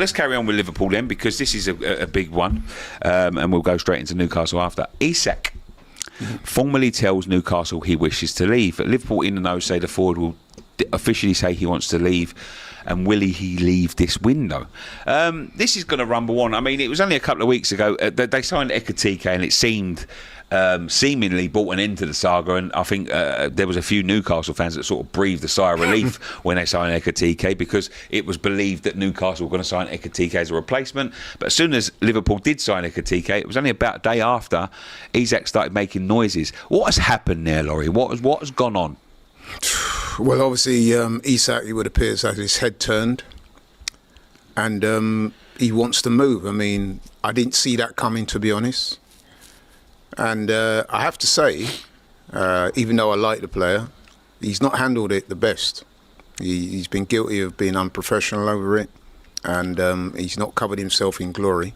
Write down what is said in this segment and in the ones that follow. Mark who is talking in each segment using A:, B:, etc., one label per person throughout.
A: let's carry on with Liverpool then, because this is a big one, and we'll go straight into Newcastle after. Isak formally tells Newcastle he wishes to leave. But Liverpool in the know say the forward will officially say he wants to leave, and will he leave this window? This is going to rumble on. I mean, it was only a couple of weeks ago they signed Ekatike, and it seemed seemingly brought an end to the saga, and I think there was a few Newcastle fans that sort of breathed a sigh of relief when they signed Ekatike, because it was believed that Newcastle were going to sign Ekatike as a replacement. But as soon as Liverpool did sign Ekatike, it was only about a day after Isak started making noises. What has happened there, Laurie? What has gone on?
B: Well, obviously, Isak, it would appear, has had his head turned, and he wants to move. I mean, I didn't see that coming, to be honest. And I have to say, even though I like the player, he's not handled it the best. He's been guilty of being unprofessional over it, and he's not covered himself in glory.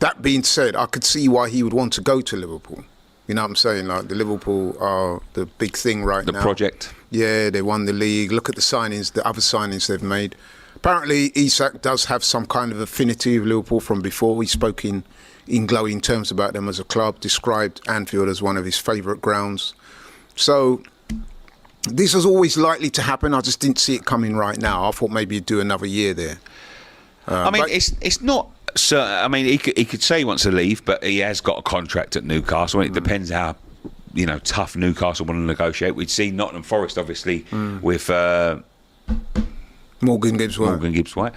B: That being said, I could see why he would want to go to Liverpool. You know what I'm saying? Like, the Liverpool are the big thing right now.
A: The project.
B: Yeah, they won the league. Look at the signings, the other signings they've made. Apparently, Isak does have some kind of affinity with Liverpool from before. He spoke in glowing terms about them as a club, described Anfield as one of his favourite grounds. So this was always likely to happen. I just didn't see it coming right now. I thought maybe he'd do another year there.
A: I mean, it's not... So, I mean, he could say he wants to leave, but he has got a contract at Newcastle, and it depends how, tough Newcastle want to negotiate. We'd seen Nottingham Forest, obviously, with
B: Morgan Gibbs-White.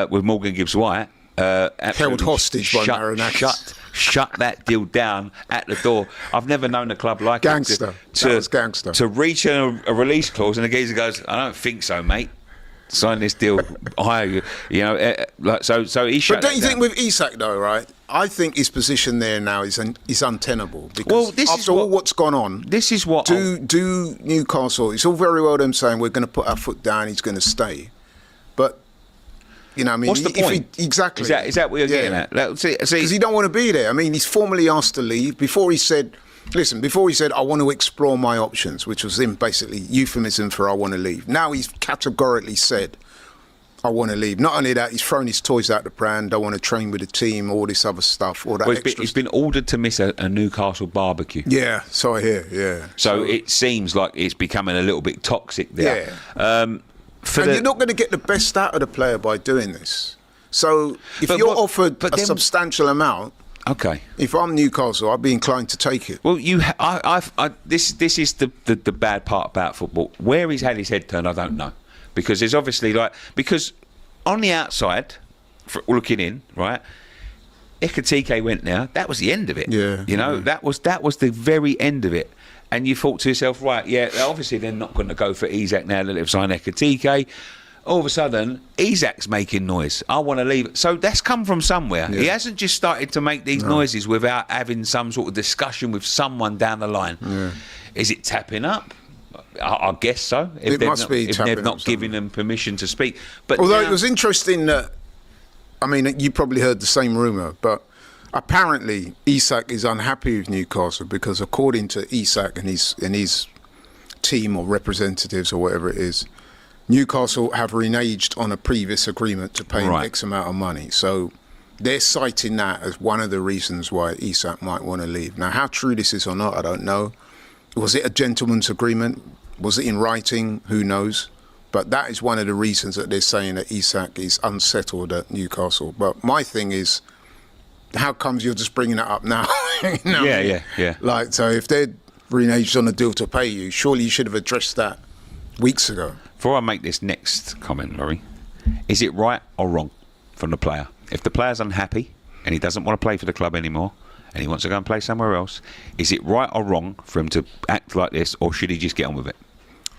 A: With Morgan Gibbs-White.
B: Held hostage by Marinakis.
A: Shut that deal down at the door. I've never known a club like
B: gangster. Gangster.
A: To reach a release clause, and the geezer goes, "I don't think so, mate. Sign this deal." So he shut.
B: But don't you
A: down.
B: think with Isak though, right? I think his position there now is untenable, because
A: this
B: what's gone on.
A: This is what
B: do Newcastle. It's all very well them saying we're going to put our foot down. He's going to stay, but. You know, I mean,
A: what's the point?
B: Exactly.
A: Is that what you're getting at?
B: Because he don't want to be there. I mean, he's formally asked to leave. Before he said, I want to explore my options, which was him basically euphemism for I want to leave. Now he's categorically said, I want to leave. Not only that, he's thrown his toys out the pram. Don't want to train with the team, all this other stuff. All that
A: he's been ordered to miss a Newcastle barbecue.
B: Yeah, so I hear, yeah.
A: So it seems like it's becoming a little bit toxic there.
B: Yeah. You're not going to get the best out of the player by doing this. So if you're offered a substantial amount,
A: okay.
B: If I'm Newcastle, I'd be inclined to take it.
A: Well, this is the bad part about football. Where he's had his head turned, I don't know, because there's obviously because on the outside, looking in, right. Ekatike went now. That was the end of it.
B: Yeah.
A: That was the very end of it. And you thought to yourself, right, yeah, obviously they're not going to go for Isak now that they've signed Ekatike. All of a sudden, Isak's making noise. I want to leave. So that's come from somewhere. Yeah. He hasn't just started to make these noises without having some sort of discussion with someone down the line. Yeah. Is it tapping up? I guess so.
B: It must be
A: if they've not given them permission to speak. But
B: although it was interesting that, I mean, you probably heard the same rumour, but apparently Isak is unhappy with Newcastle because, according to Isak and his team or representatives or whatever it is, Newcastle have reneged on a previous agreement to pay X amount of money. So they're citing that as one of the reasons why Isak might want to leave. Now, how true this is or not, I don't know. Was it a gentleman's agreement? Was it in writing? Who knows? But that is one of the reasons that they're saying that Isak is unsettled at Newcastle. But my thing is, how comes you're just bringing it up now?
A: Yeah.
B: Like, so if they're reneged on a deal to pay you, surely you should have addressed that weeks ago.
A: Before I make this next comment, Laurie, is it right or wrong from the player? If the player's unhappy and he doesn't want to play for the club anymore and he wants to go and play somewhere else, is it right or wrong for him to act like this, or should he just get on with it?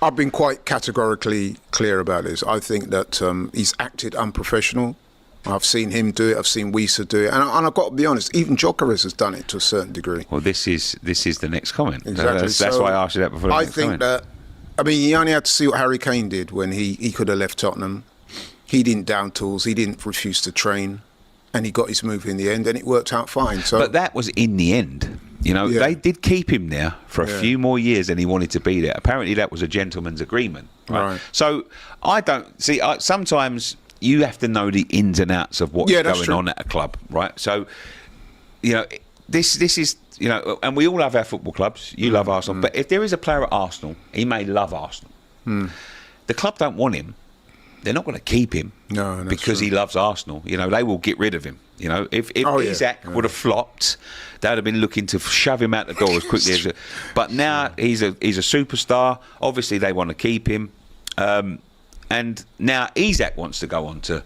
B: I've been quite categorically clear about this. I think that he's acted unprofessional. I've seen him do it. I've seen Wisa do it, and I've got to be honest. Even Gyökeres has done it to a certain degree.
A: Well, this is the next comment.
B: Exactly.
A: That's why I asked you that before.
B: I think that. I mean, you only had to see what Harry Kane did when he could have left Tottenham. He didn't down tools. He didn't refuse to train, and he got his move in the end, and it worked out fine. So,
A: but that was in the end. They did keep him there for a few more years than he wanted to be there. Apparently, that was a gentleman's agreement. Right. So I don't see. Sometimes. you have to know the ins and outs of what's going
B: true.
A: on at a club, right? So, this is, and we all love our football clubs. You love Arsenal, but if there is a player at Arsenal, he may love Arsenal. The club don't want him. They're not going to keep him because he loves Arsenal. They will get rid of him. If Isak would have flopped, they'd have been looking to shove him out the door as quickly as. But now he's a superstar. Obviously, they want to keep him. And now Isak wants to go on to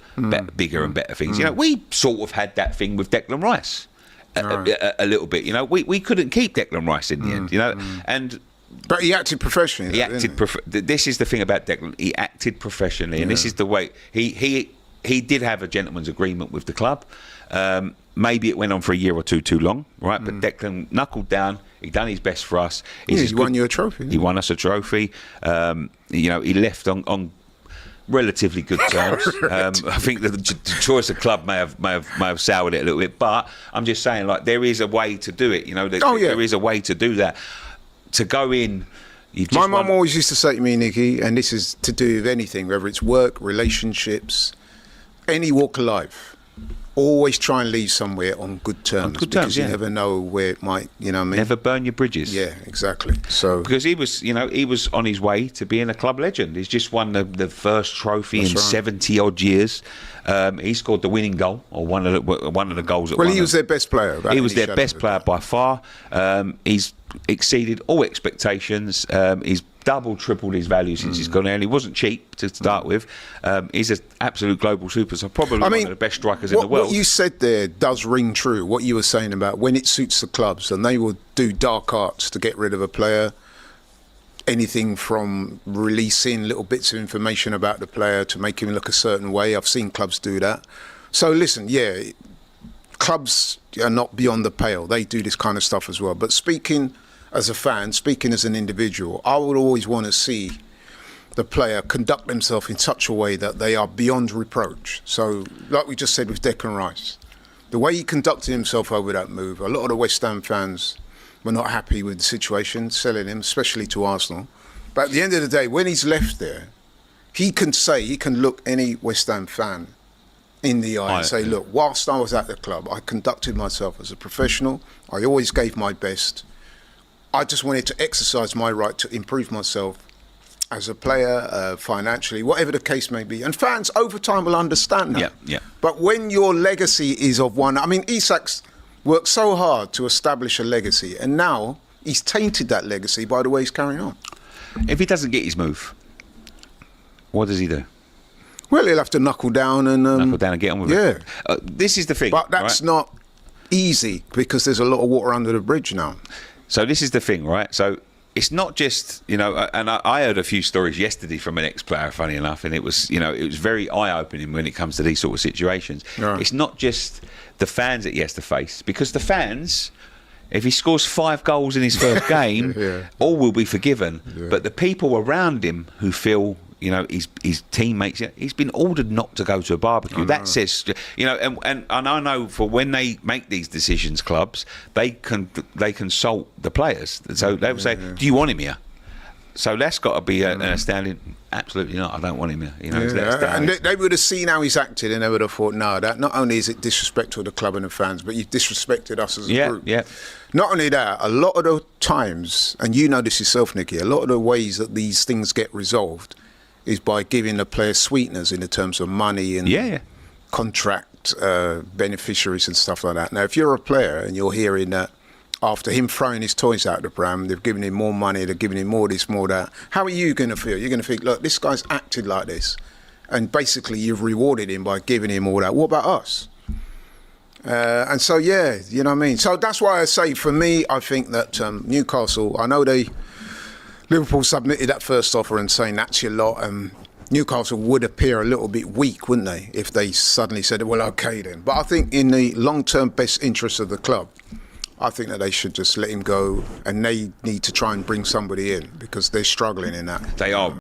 A: bigger and better things. We sort of had that thing with Declan Rice a little bit. We couldn't keep Declan Rice in the end. And.
B: But he acted professionally.
A: This is the thing about Declan. He acted professionally, and this is the way he did have a gentleman's agreement with the club. Maybe it went on for a year or two too long, right? But Declan knuckled down. He done his best for us.
B: He won you a trophy.
A: He won us a trophy. He left on relatively good terms. I think the choice of club may have soured it a little bit, but I'm just saying, like, there is a way to do it. There is a way to do that. To go in,
B: my mum always used to say to me, Nicky, and this is to do with anything, whether it's work, relationships, any walk of life, always try and leave somewhere on good terms. Because you never know where it might,
A: Never burn your bridges.
B: Yeah, exactly. So
A: because he was on his way to being a club legend. He's just won the first trophy in 70 odd years. He scored the winning goal, or one of the goals.
B: He was their best player.
A: He was their best player by far. He's exceeded all expectations. He's tripled his value since he's gone there, and he wasn't cheap to start with. He's an absolute global superstar, probably one of the best strikers in the world.
B: What you said there does ring true. What you were saying about when it suits the clubs, and they will do dark arts to get rid of a player. Anything from releasing little bits of information about the player to make him look a certain way. I've seen clubs do that. So listen, clubs are not beyond the pale. They do this kind of stuff as well. But speaking as a fan, speaking as an individual, I would always want to see the player conduct themselves in such a way that they are beyond reproach. So, like we just said with Declan Rice, the way he conducted himself over that move, a lot of the West Ham fans were not happy with the situation, selling him, especially to Arsenal. But at the end of the day, when he's left there, he can look any West Ham fan in the eye and say, look, whilst I was at the club, I conducted myself as a professional. I always gave my best. I just wanted to exercise my right to improve myself as a player, financially, whatever the case may be. And fans over time will understand that.
A: Yeah.
B: But when your legacy is of one... Isak's worked so hard to establish a legacy, and now he's tainted that legacy by the way he's carrying on.
A: If he doesn't get his move, what does he do?
B: Well, he'll have to knuckle down and
A: get on with it. This is the thing.
B: But that's not easy because there's a lot of water under the bridge now.
A: So this is the thing, right? So it's not just, and I heard a few stories yesterday from an ex-player, funny enough, and it was very eye-opening when it comes to these sort of situations. Right. It's not just the fans that he has to face, because the fans, if he scores 5 goals in his first game, all will be forgiven. Yeah. But the people around him who feel, his teammates, he's been ordered not to go to a barbecue. That says, and I know for when they make these decisions, clubs, they consult the players. So they will say, do you want him here? So that's got to be an astounding. Absolutely not. I don't want him here.
B: And they would have seen how he's acted, and they would have thought, no, that not only is it disrespectful to the club and the fans, but you've disrespected us as a group. Yeah. Not only that, a lot of the times, and you know this yourself, Nicky, a lot of the ways that these things get resolved is by giving the players sweeteners in the terms of money and contract beneficiaries and stuff like that. Now, if you're a player and you're hearing that after him throwing his toys out the pram, they've given him more money, they're giving him more this, more that, how are you going to feel? You're going to think, look, this guy's acted like this, and basically you've rewarded him by giving him all that. What about us? And so, you know what I mean? So that's why I say, for me, I think that Newcastle, I know Liverpool submitted that first offer and saying that's your lot, and Newcastle would appear a little bit weak, wouldn't they, if they suddenly said, well, okay then. But I think in the long-term best interest of the club, I think that they should just let him go, and they need to try and bring somebody in because they're struggling in that.
A: They are.